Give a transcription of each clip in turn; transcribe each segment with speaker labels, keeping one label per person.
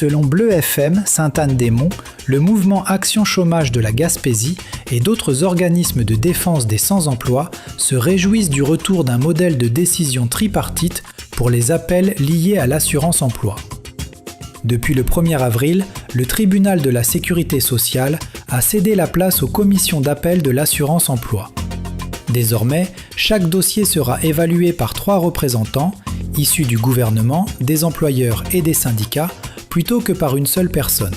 Speaker 1: Selon Bleu FM, Sainte-Anne-des-Monts, le mouvement Action Chômage de la Gaspésie et d'autres organismes de défense des sans-emploi se réjouissent du retour d'un modèle de décision tripartite pour les appels liés à l'assurance-emploi. Depuis le 1er avril, le tribunal de la sécurité sociale a cédé la place aux commissions d'appel de l'assurance-emploi. Désormais, chaque dossier sera évalué par 3 représentants, issus du gouvernement, des employeurs et des syndicats, plutôt que par une seule personne.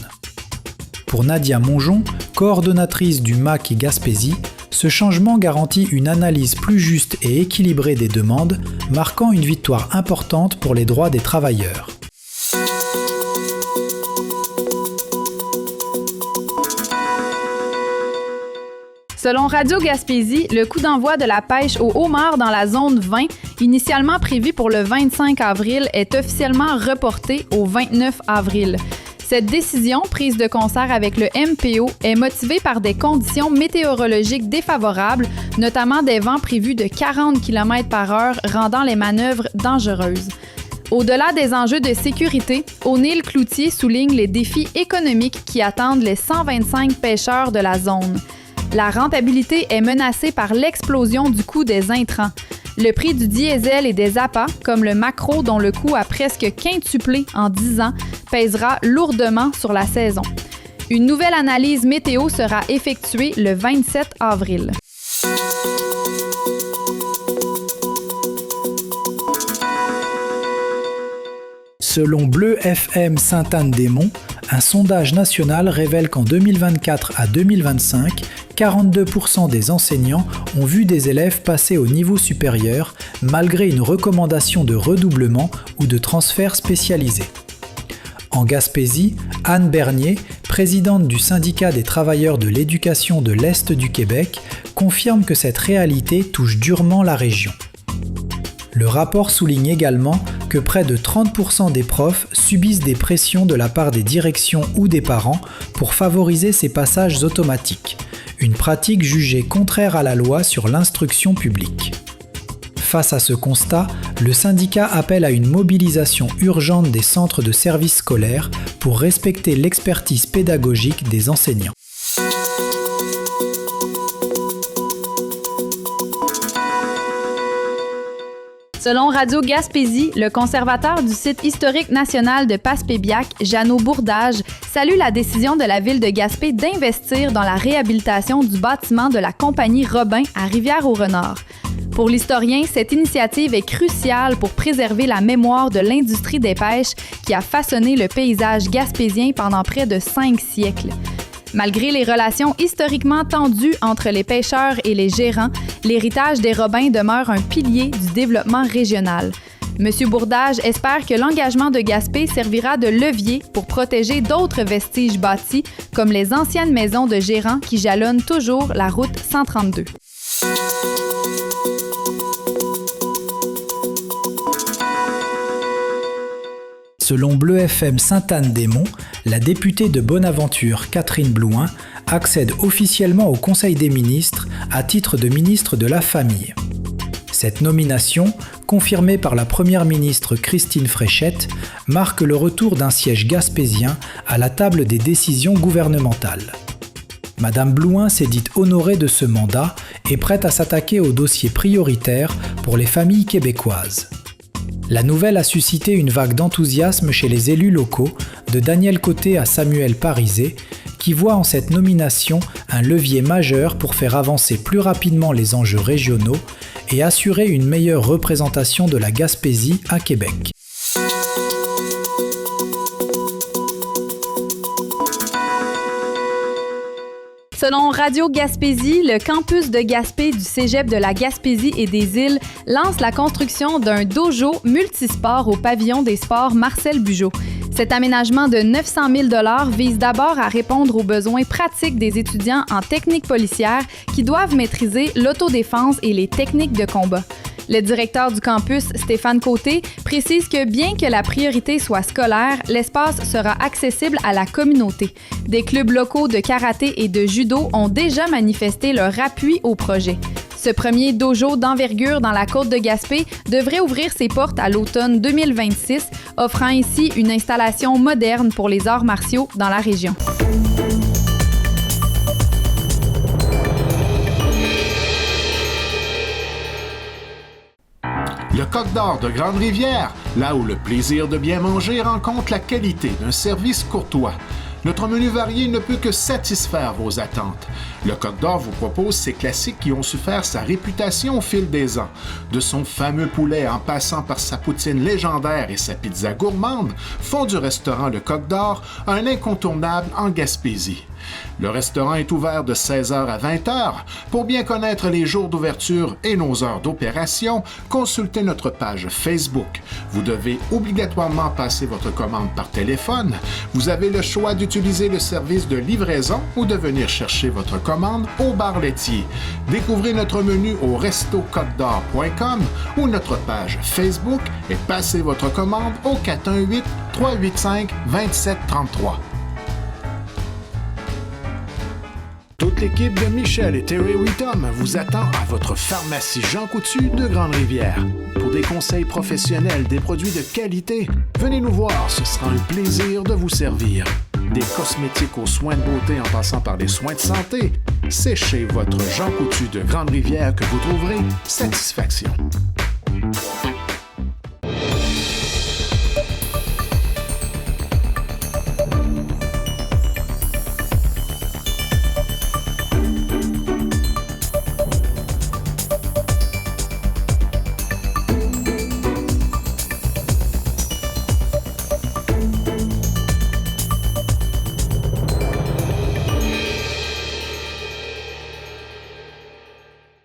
Speaker 1: Pour Nadia Mongeon, coordonnatrice du MAC Gaspésie, ce changement garantit une analyse plus juste et équilibrée des demandes, marquant une victoire importante pour les droits des travailleurs.
Speaker 2: Selon Radio Gaspésie, le coup d'envoi de la pêche au homard dans la zone 20, initialement prévu pour le 25 avril, est officiellement reporté au 29 avril. Cette décision, prise de concert avec le MPO, est motivée par des conditions météorologiques défavorables, notamment des vents prévus de 40 km/h, rendant les manœuvres dangereuses. Au-delà des enjeux de sécurité, O'Neill Cloutier souligne les défis économiques qui attendent les 125 pêcheurs de la zone. La rentabilité est menacée par l'explosion du coût des intrants. Le prix du diesel et des appâts, comme le maquereau dont le coût a presque quintuplé en 10 ans, pèsera lourdement sur la saison. Une nouvelle analyse météo sera effectuée le 27 avril.
Speaker 1: Selon Bleu FM Sainte-Anne-des-Monts, un sondage national révèle qu'en 2024 à 2025, 42% des enseignants ont vu des élèves passer au niveau supérieur malgré une recommandation de redoublement ou de transfert spécialisé. En Gaspésie, Anne Bernier, présidente du syndicat des travailleurs de l'éducation de l'Est du Québec, confirme que cette réalité touche durement la région. Le rapport souligne également que près de 30% des profs subissent des pressions de la part des directions ou des parents pour favoriser ces passages automatiques, une pratique jugée contraire à la loi sur l'instruction publique. Face à ce constat, le syndicat appelle à une mobilisation urgente des centres de services scolaires pour respecter l'expertise pédagogique des enseignants.
Speaker 2: Selon Radio Gaspésie, le conservateur du site historique national de Passepébiac, Jeannot Bourdage, salue la décision de la ville de Gaspé d'investir dans la réhabilitation du bâtiment de la compagnie Robin à Rivière-au-Renard. Pour l'historien, cette initiative est cruciale pour préserver la mémoire de l'industrie des pêches qui a façonné le paysage gaspésien pendant près de 5 siècles. Malgré les relations historiquement tendues entre les pêcheurs et les gérants, l'héritage des Robins demeure un pilier du développement régional. M. Bourdage espère que l'engagement de Gaspé servira de levier pour protéger d'autres vestiges bâtis, comme les anciennes maisons de gérants qui jalonnent toujours la route 132.
Speaker 1: Selon Bleu FM Sainte-Anne-des-Monts, la députée de Bonaventure, Catherine Blouin, accède officiellement au Conseil des ministres à titre de ministre de la Famille. Cette nomination, confirmée par la première ministre Christine Fréchette, marque le retour d'un siège gaspésien à la table des décisions gouvernementales. Madame Blouin s'est dite honorée de ce mandat et prête à s'attaquer aux dossiers prioritaires pour les familles québécoises. La nouvelle a suscité une vague d'enthousiasme chez les élus locaux, de Daniel Côté à Samuel Parisé, qui voient en cette nomination un levier majeur pour faire avancer plus rapidement les enjeux régionaux et assurer une meilleure représentation de la Gaspésie à Québec.
Speaker 2: Selon Radio Gaspésie, le campus de Gaspé du Cégep de la Gaspésie et des Îles lance la construction d'un dojo multisport au pavillon des sports Marcel Bugeaud. Cet aménagement de 900 000 $ vise d'abord à répondre aux besoins pratiques des étudiants en technique policière qui doivent maîtriser l'autodéfense et les techniques de combat. Le directeur du campus, Stéphane Côté, précise que bien que la priorité soit scolaire, l'espace sera accessible à la communauté. Des clubs locaux de karaté et de judo ont déjà manifesté leur appui au projet. Ce premier dojo d'envergure dans la côte de Gaspé devrait ouvrir ses portes à l'automne 2026, offrant ainsi une installation moderne pour les arts martiaux dans la région.
Speaker 3: Le Coq d'Or de Grande-Rivière, là où le plaisir de bien manger rencontre la qualité d'un service courtois. Notre menu varié ne peut que satisfaire vos attentes. Le Coq d'Or vous propose ces classiques qui ont su faire sa réputation au fil des ans. De son fameux poulet en passant par sa poutine légendaire et sa pizza gourmande, font du restaurant Le Coq d'Or un incontournable en Gaspésie. Le restaurant est ouvert de 16h à 20h. Pour bien connaître les jours d'ouverture et nos heures d'opération, consultez notre page Facebook. Vous devez obligatoirement passer votre commande par téléphone. Vous avez le choix d'utiliser le service de livraison ou de venir chercher votre commande au bar laitier. Découvrez notre menu au restocoqdor.com ou notre page Facebook et passez votre commande au 418-385-2733. Toute l'équipe de Michel et Terry Whittom vous attend à votre pharmacie Jean Coutu de Grande-Rivière. Pour des conseils professionnels, des produits de qualité, venez nous voir, ce sera un plaisir de vous servir. Des cosmétiques aux soins de beauté en passant par les soins de santé, c'est chez votre Jean Coutu de Grande-Rivière que vous trouverez satisfaction.